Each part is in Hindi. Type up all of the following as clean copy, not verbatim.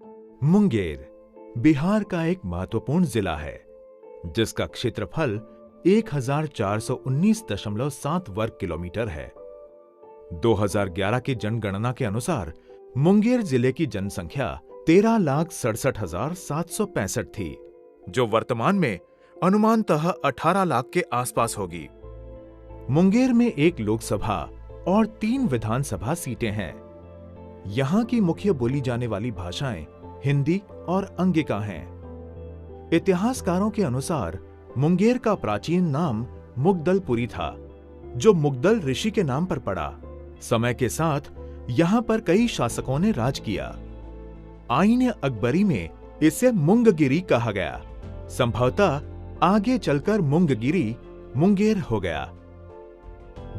मुंगेर बिहार का एक महत्वपूर्ण जिला है जिसका क्षेत्रफल 1419.7 वर्ग किलोमीटर है। 2011 की जनगणना के अनुसार मुंगेर जिले की जनसंख्या 13,67,765 थी, जो वर्तमान में अनुमानतः 18 लाख के आसपास होगी। मुंगेर में एक लोकसभा और 3 विधानसभा सीटें हैं। यहाँ की मुख्य बोली जाने वाली भाषाएं हिंदी और अंगिका हैं। इतिहासकारों के अनुसार मुंगेर का प्राचीन नाम मुगदलपुरी था, जो मुगदल ऋषि के नाम पर पड़ा। समय के साथ यहाँ पर कई शासकों ने राज किया। आईन अकबरी में इसे मुंगगिरी कहा गया। संभवतः आगे चलकर मुंगगिरी मुंगेर हो गया।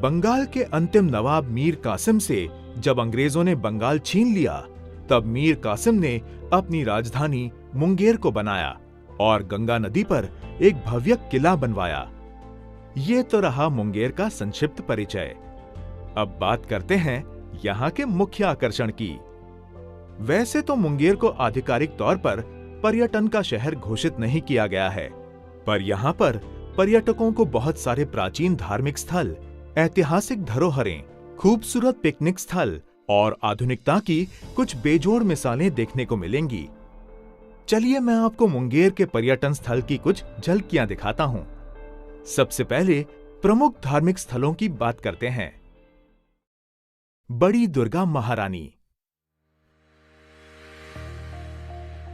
बंगाल के अंतिम नवाब मीर कासिम से जब अंग्रेजों ने बंगाल छीन लिया, तब मीर कासिम ने अपनी राजधानी मुंगेर को बनाया और गंगा नदी पर एक भव्य किला बनवाया। ये तो रहा मुंगेर का संक्षिप्त परिचय। अब बात करते हैं यहाँ के मुख्य आकर्षण की। वैसे तो मुंगेर को आधिकारिक तौर पर पर्यटन का शहर घोषित नहीं किया गया है, पर यहाँ पर पर्यटकों को बहुत सारे प्राचीन धार्मिक स्थल, ऐतिहासिक धरोहरें, खूबसूरत पिकनिक स्थल और आधुनिकता की कुछ बेजोड़ मिसालें देखने को मिलेंगी। चलिए मैं आपको मुंगेर के पर्यटन स्थल की कुछ झलकियां दिखाता हूं। सबसे पहले प्रमुख धार्मिक स्थलों की बात करते हैं। बड़ी दुर्गा महारानी।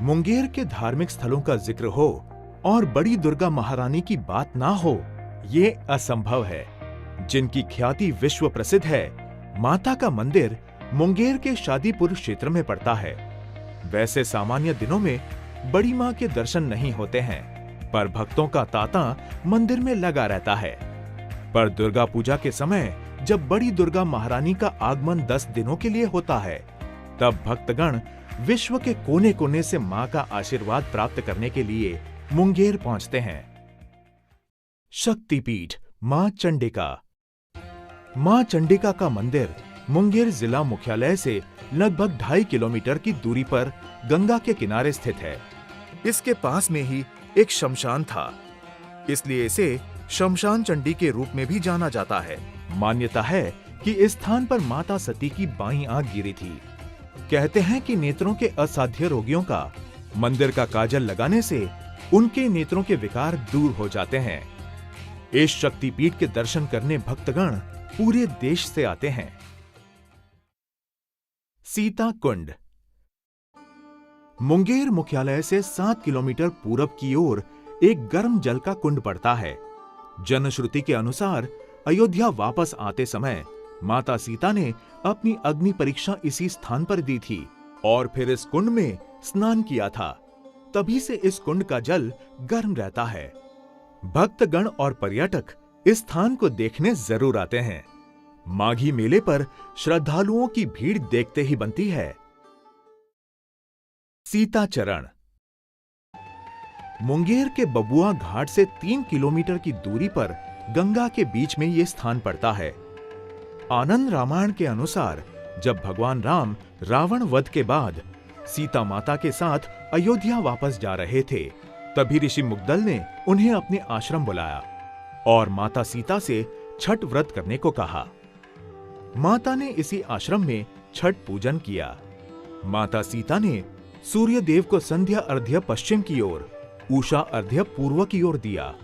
मुंगेर के धार्मिक स्थलों का जिक्र हो और बड़ी दुर्गा महारानी की बात ना हो, ये असंभव है। जिनकी ख्याति विश्व प्रसिद्ध है, माता का मंदिर मुंगेर के शादीपुर क्षेत्र में पड़ता है। वैसे सामान्य दिनों में बड़ी मां के दर्शन नहीं होते हैं, पर भक्तों का तांता मंदिर में लगा रहता है। पर दुर्गा पूजा के समय जब बड़ी दुर्गा महारानी का आगमन 10 दिनों के लिए होता है, तब भक्तगण विश्व के कोने कोने से मां का आशीर्वाद प्राप्त करने के लिए मुंगेर पहुंचते हैं। शक्तिपीठ मां चंडिका। मां चंडिका का मंदिर मुंगेर जिला मुख्यालय से लगभग 2.5 किलोमीटर की दूरी पर गंगा के किनारे स्थित है। इसके पास में ही एक शमशान था, इसलिए इसे शमशान चंडी के रूप में भी जाना जाता है। मान्यता है कि इस स्थान पर माता सती की बाईं आंख गिरी थी। कहते हैं कि नेत्रों के असाध्य रोगियों का मंदिर का काजल लगाने से उनके नेत्रों के विकार दूर हो जाते हैं। इस शक्तिपीठ के दर्शन करने भक्तगण पूरे देश से आते हैं। सीता कुंड। मुंगेर मुख्यालय से 7 किलोमीटर पूरब की ओर एक गर्म जल का कुंड पड़ता है। जनश्रुति के अनुसार अयोध्या वापस आते समय माता सीता ने अपनी अग्नि परीक्षा इसी स्थान पर दी थी और फिर इस कुंड में स्नान किया था। तभी से इस कुंड का जल गर्म रहता है। भक्तगण और पर्यटक इस स्थान को देखने जरूर आते हैं। माघी मेले पर श्रद्धालुओं की भीड़ देखते ही बनती है। सीता चरण। मुंगेर के बबुआ घाट से 3 किलोमीटर की दूरी पर गंगा के बीच में यह स्थान पड़ता है। आनंद रामायण के अनुसार जब भगवान राम रावण वध के बाद सीता माता के साथ अयोध्या वापस जा रहे थे, तभी ऋषि मुगदल ने उन्हें अपने आश्रम बुलाया और माता सीता से छठ व्रत करने को कहा। माता ने इसी आश्रम में छठ पूजन किया। माता सीता ने सूर्य देव को संध्या अर्घ्य पश्चिम की ओर, उषा अर्घ्य पूर्व की ओर दिया।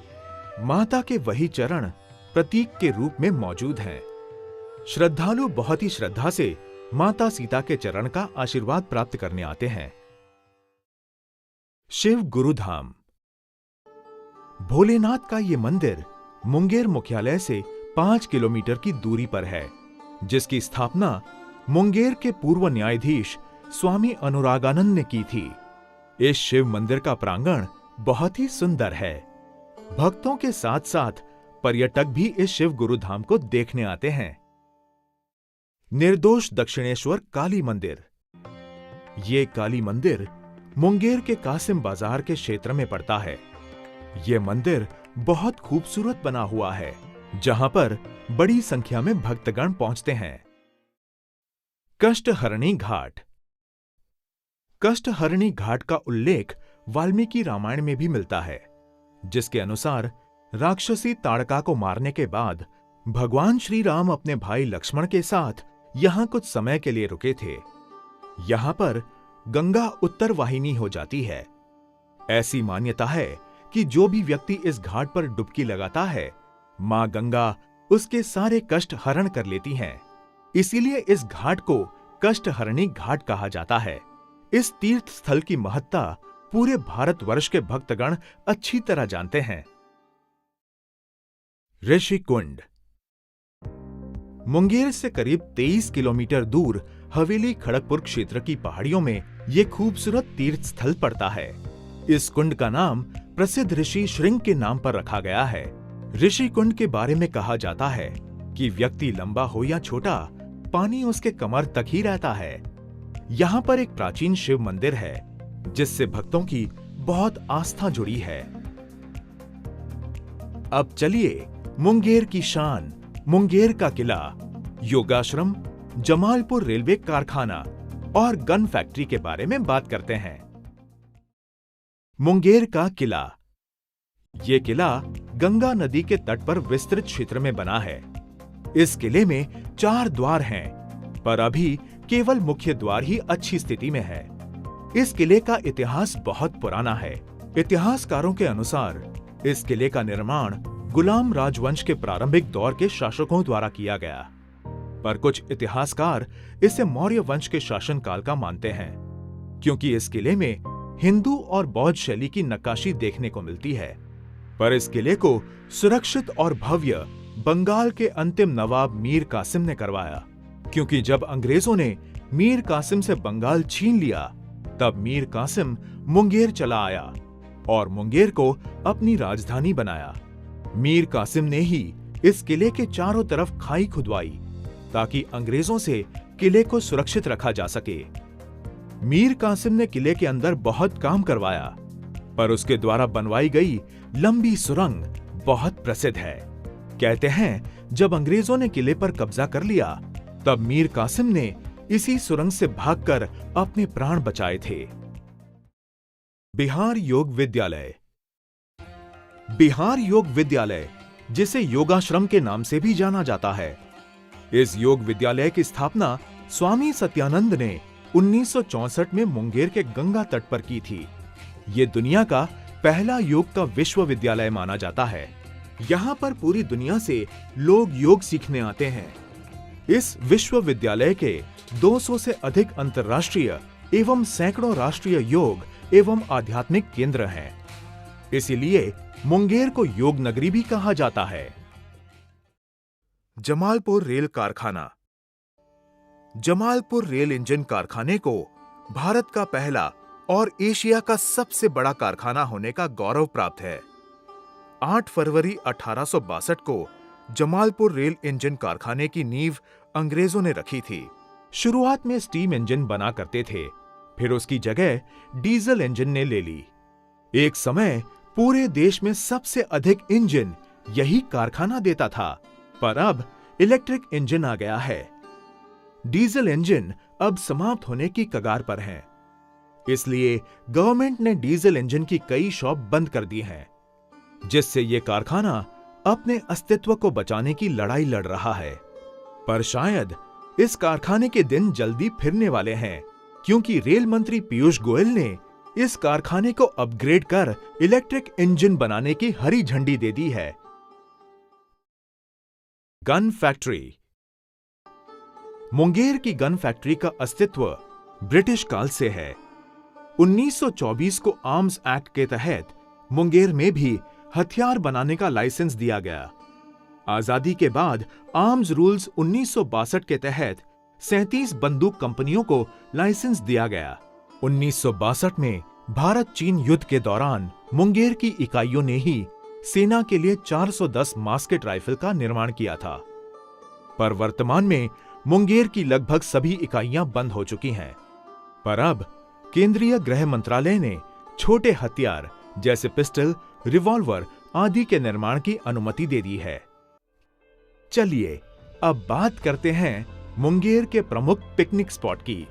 माता के वही चरण प्रतीक के रूप में मौजूद हैं। श्रद्धालु बहुत ही श्रद्धा से माता सीता के चरण का आशीर्वाद प्राप्त करने आते हैं। शिव गुरुधाम। भोलेनाथ का ये मंदिर मुंगेर मुख्यालय से 5 किलोमीटर की दूरी पर है, जिसकी स्थापना मुंगेर के पूर्व न्यायाधीश स्वामी अनुरागानंद ने की थी। इस शिव मंदिर का प्रांगण बहुत ही सुंदर है। भक्तों के साथ साथ पर्यटक भी इस शिव गुरुधाम को देखने आते हैं। निर्दोष दक्षिणेश्वर काली मंदिर। ये काली मंदिर मुंगेर के कासिम बाजार के क्षेत्र में पड़ता है। ये मंदिर बहुत खूबसूरत बना हुआ है, जहां पर बड़ी संख्या में भक्तगण पहुंचते हैं। कष्टहरणी घाट। कष्टहरणी घाट का उल्लेख वाल्मीकि रामायण में भी मिलता है, जिसके अनुसार राक्षसी ताड़का को मारने के बाद भगवान श्री राम अपने भाई लक्ष्मण के साथ यहां कुछ समय के लिए रुके थे। यहां पर गंगा उत्तर वाहिनी हो जाती है। ऐसी मान्यता है कि जो भी व्यक्ति इस घाट पर डुबकी लगाता है, मां गंगा उसके सारे कष्ट हरण कर लेती हैं। इसीलिए इस घाट को कष्टहरणी घाट कहा जाता है। इस तीर्थ स्थल की महत्ता पूरे भारतवर्ष के भक्तगण अच्छी तरह जानते हैं। ऋषिकुंड मुंगेर से करीब 23 किलोमीटर दूर हवेली खड़गपुर क्षेत्र की पहाड़ियों में यह खूबसूरत तीर्थ स्थल पड़ता है। इस कुंड का नाम प्रसिद्ध ऋषि श्रृंग के नाम पर रखा गया है। ऋषि कुंड के बारे में कहा जाता है कि व्यक्ति लंबा हो या छोटा, पानी उसके कमर तक ही रहता है। यहाँ पर एक प्राचीन शिव मंदिर है, जिससे भक्तों की बहुत आस्था जुड़ी है। अब चलिए मुंगेर की शान, मुंगेर का किला, योगाश्रम, जमालपुर रेलवे कारखाना और गन फैक्ट्री के बारे में बात करते हैं। मुंगेर का किला। यह किला गंगा नदी के तट पर विस्तृत क्षेत्र में बना है। इस किले में 4 द्वार हैं, पर अभी केवल मुख्य द्वार ही अच्छी स्थिति में है। इस किले का इतिहास बहुत पुराना है। इतिहासकारों के अनुसार इस किले का निर्माण गुलाम राजवंश के प्रारंभिक दौर के शासकों द्वारा किया गया, पर कुछ इतिहासकार इसे मौर्य वंश के शासनकाल का मानते हैं, क्योंकि इस किले में हिंदू और बौद्ध शैली की नक्काशी देखने को मिलती है। पर इस किले को सुरक्षित और भव्य बंगाल के अंतिम नवाब मीर कासिम ने करवाया, क्योंकि जब अंग्रेजों ने मीर कासिम से बंगाल छीन लिया, तब मीर कासिम मुंगेर चला आया और मुंगेर को अपनी राजधानी बनाया। मीर कासिम ने ही इस किले के चारों तरफ खाई खुदवाई, ताकि अंग्रेजों से किले को सुरक्षित रखा जा सके। मीर कासिम ने किले के अंदर बहुत काम करवाया, पर उसके द्वारा बनवाई गई लंबी सुरंग बहुत प्रसिद्ध है। कहते हैं जब अंग्रेजों ने किले पर कब्जा कर लिया, तब मीर कासिम ने इसी सुरंग से भागकर अपने प्राण बचाए थे। बिहार योग विद्यालय। बिहार योग विद्यालय, जिसे योगाश्रम के नाम से भी जाना जाता है, इस योग विद्यालय की स्थापना स्वामी सत्यानंद ने 1964 में मुंगेर के गंगा तट पर की थी। ये दुनिया का पहला योग का विश्वविद्यालय माना जाता है। यहाँ पर पूरी दुनिया से लोग योग सीखने आते हैं। इस विश्वविद्यालय के 200 से अधिक अंतर्राष्ट्रीय एवं सैकड़ों राष्ट्रीय योग एवं आध्यात्मिक केंद्र हैं। इसीलिए मुंगेर को योग नगरी भी कहा जाता है। जमालपुर रेल कारखाना। जमालपुर रेल इंजन कारखाने को भारत का पहला और एशिया का सबसे बड़ा कारखाना होने का गौरव प्राप्त है। 8 फरवरी 1862 को जमालपुर रेल इंजन कारखाने की नींव अंग्रेजों ने रखी थी। शुरुआत में स्टीम इंजन बना करते थे, फिर उसकी जगह डीजल इंजन ने ले ली। एक समय पूरे देश में सबसे अधिक इंजन यही कारखाना देता था, पर अब इलेक्ट्रिक इंजन आ गया है। डीजल इंजन अब समाप्त होने की कगार पर हैं। इसलिए गवर्नमेंट ने डीजल इंजन की कई शॉप बंद कर दी हैं, जिससे यह कारखाना अपने अस्तित्व को बचाने की लड़ाई लड़ रहा है। पर शायद इस कारखाने के दिन जल्दी फिरने वाले हैं, क्योंकि रेल मंत्री पीयूष गोयल ने इस कारखाने को अपग्रेड कर इलेक्ट्रिक इंजन बनाने की हरी झंडी दे दी है। Gun factory. मुंगेर की गन फैक्ट्री का अस्तित्व ब्रिटिश काल से है। 1924 को आर्म्स एक्ट के तहत मुंगेर में भी हथियार बनाने का लाइसेंस दिया गया। आजादी के बाद आर्म्स रूल्स 1962 के तहत 37 बंदूक कंपनियों को लाइसेंस दिया गया। 1962 में भारत चीन युद्ध के दौरान मुंगेर की इकाइयों ने ही सेना के लिए 410 मास्केट राइफल का निर्माण किया था। पर वर्तमान में मुंगेर की लगभग सभी इकाइयां बंद हो चुकी हैं। पर अब केंद्रीय गृह मंत्रालय ने छोटे हथियार जैसे पिस्टल, रिवॉल्वर आदि के निर्माण की अनुमति दे दी है। चलिए अब बात करते हैं मुंगेर के प्रमुख पिकनिक स्पॉट की,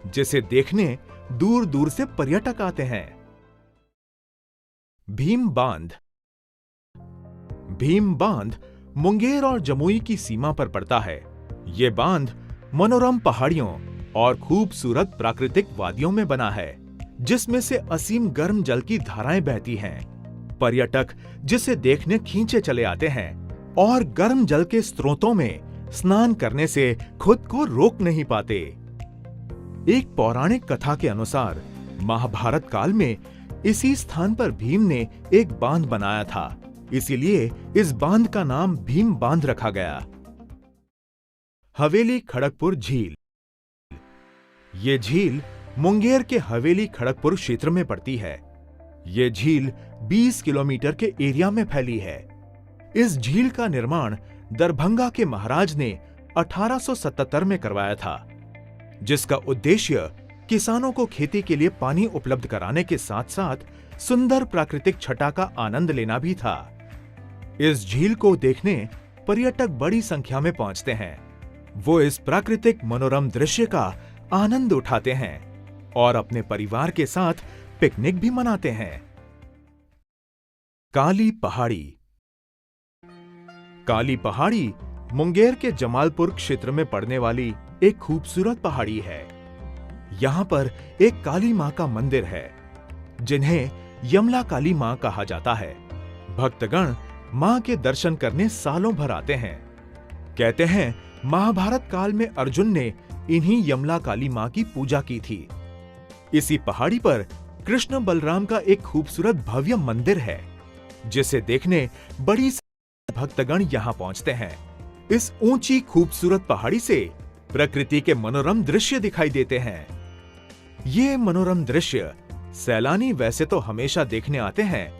जिसे देखने दूर दूर से पर्यटक आते हैं। भीम बांध। भीम बांध मुंगेर और जमुई की सीमा पर पड़ता है। ये बांध मनोरम पहाड़ियों और खूबसूरत प्राकृतिक वादियों में बना है, जिसमें से असीम गर्म जल की धाराएं बहती हैं। पर्यटक जिसे देखने खींचे चले आते हैं और गर्म जल के स्रोतों में स्नान करने से खुद को रोक नहीं पाते। एक पौराणिक कथा के अनुसार महाभारत काल में इसी स्थान पर भीम ने एक बांध बनाया था, इसीलिए इस बांध का नाम भीम बांध रखा गया। हवेली खड़गपुर झील। ये झील मुंगेर के हवेली खड़गपुर क्षेत्र में पड़ती है। ये झील 20 किलोमीटर के एरिया में फैली है। इस झील का निर्माण दरभंगा के महाराज ने 1877 में करवाया था, जिसका उद्देश्य किसानों को खेती के लिए पानी उपलब्ध कराने के साथ साथ सुंदर प्राकृतिक छटा का आनंद लेना भी था। इस झील को देखने पर्यटक बड़ी संख्या में पहुंचते हैं। वो इस प्राकृतिक मनोरम दृश्य का आनंद उठाते हैं और अपने परिवार के साथ पिकनिक भी मनाते हैं। काली पहाड़ी। काली पहाड़ी मुंगेर के जमालपुर क्षेत्र में पड़ने वाली एक खूबसूरत पहाड़ी है। यहां पर एक काली मां का मंदिर है, जिन्हें यमला काली मां कहा जाता है। भक्तगण मां के दर्शन करने सालों भर आते हैं। कहते हैं महाभारत काल में अर्जुन ने इन्हीं यमला काली मां की पूजा की थी। इसी पहाड़ी पर कृष्ण बलराम का एक खूबसूरत भव्य मंदिर है, जिसे देखने बड़ी भक्तगण यहां पहुंचते हैं। इस ऊंची खूबसूरत पहाड़ी से प्रकृति के मनोरम दृश्य दिखाई देते हैं। ये मनोरम दृश्य सैलानी वैसे तो हमेशा देखने आते हैं,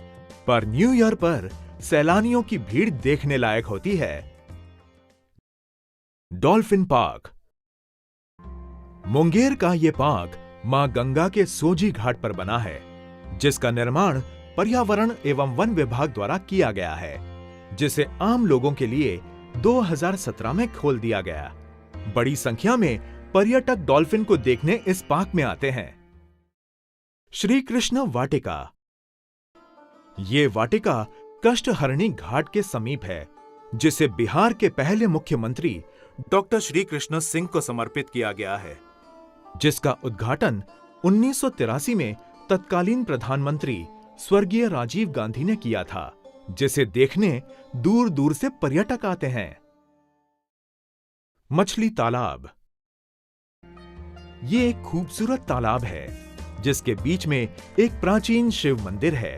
पर न्यू ईयर पर सैलानियों की भीड़ देखने लायक होती है। Dolphin park. मुंगेर का ये पार्क मां गंगा के सोजी घाट पर बना है, जिसका निर्माण पर्यावरण एवं वन विभाग द्वारा किया गया है, जिसे आम लोगों के लिए 2017 में खोल दिया गया। बड़ी संख्या में पर्यटक डॉल्फिन को देखने इस पार्क में आते हैं। श्री कृष्ण वाटिका। ये वाटिका कष्टहरणी घाट के समीप है, जिसे बिहार के पहले मुख्यमंत्री डॉक्टर श्री कृष्ण सिंह को समर्पित किया गया है, जिसका उद्घाटन 1983 में तत्कालीन प्रधानमंत्री स्वर्गीय राजीव गांधी ने किया था, जिसे देखने दूर दूर से पर्यटक आते हैं। मछली तालाब। ये एक खूबसूरत तालाब है, जिसके बीच में एक प्राचीन शिव मंदिर है।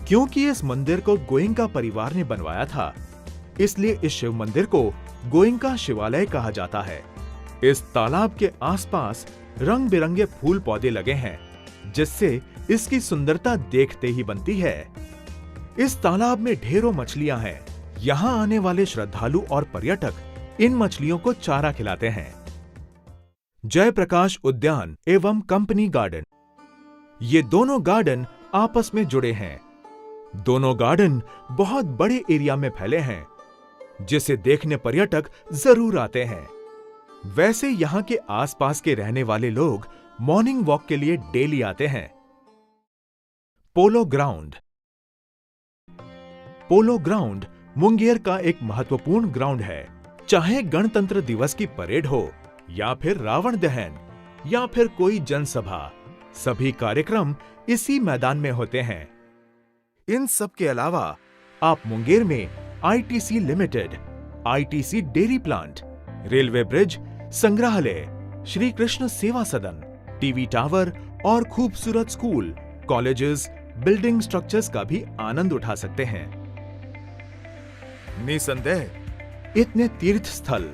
क्योंकि इस मंदिर को गोयनका परिवार ने बनवाया था, इसलिए इस शिव मंदिर को गोयनका शिवालय कहा जाता है। इस तालाब के आसपास रंग बिरंगे फूल पौधे लगे हैं, जिससे इसकी सुंदरता देखते ही बनती है। इस तालाब में ढेरों मछलियां हैं। यहाँ आने वाले श्रद्धालु और पर्यटक इन मछलियों को चारा खिलाते हैं। जयप्रकाश उद्यान एवं कंपनी गार्डन। ये दोनों गार्डन आपस में जुड़े हैं। दोनों गार्डन बहुत बड़े एरिया में फैले हैं, जिसे देखने पर्यटक जरूर आते हैं। वैसे यहाँ के आसपास के रहने वाले लोग मॉर्निंग वॉक के लिए डेली आते हैं। Polo ground. Polo ground Munger का एक महत्वपूर्ण ग्राउंड है। चाहे गणतंत्र दिवस की परेड हो, या फिर रावण दहन, या फिर कोई जनसभा, सभी कार्यक्रम इसी मैदान में होते हैं। इन सब के अलावा आप मुंगेर में ITC limited, ITC dairy plant, railway bridge, संग्रहालय, श्री कृष्ण सेवा सदन, टीवी टावर और खूबसूरत स्कूल, कॉलेजेस, बिल्डिंग स्ट्रक्चर्स का भी आनंद उठा सकते हैं। निसंदेह इतने तीर्थ स्थल,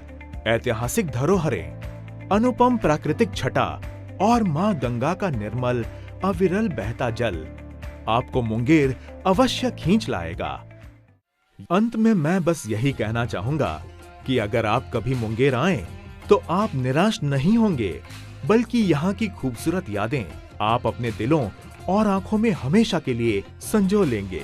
ऐतिहासिक धरोहरें, अनुपम प्राकृतिक छटा और मां गंगा का निर्मल अविरल बहता जल आपको मुंगेर अवश्य खींच लाएगा। अंत में मैं बस यही कहना चाहूंगा कि अगर आप कभी मुंगेर आएं, तो आप निराश नहीं होंगे, बल्कि यहाँ की खूबसूरत यादें आप अपने दिलों और आंखों में हमेशा के लिए संजो लेंगे।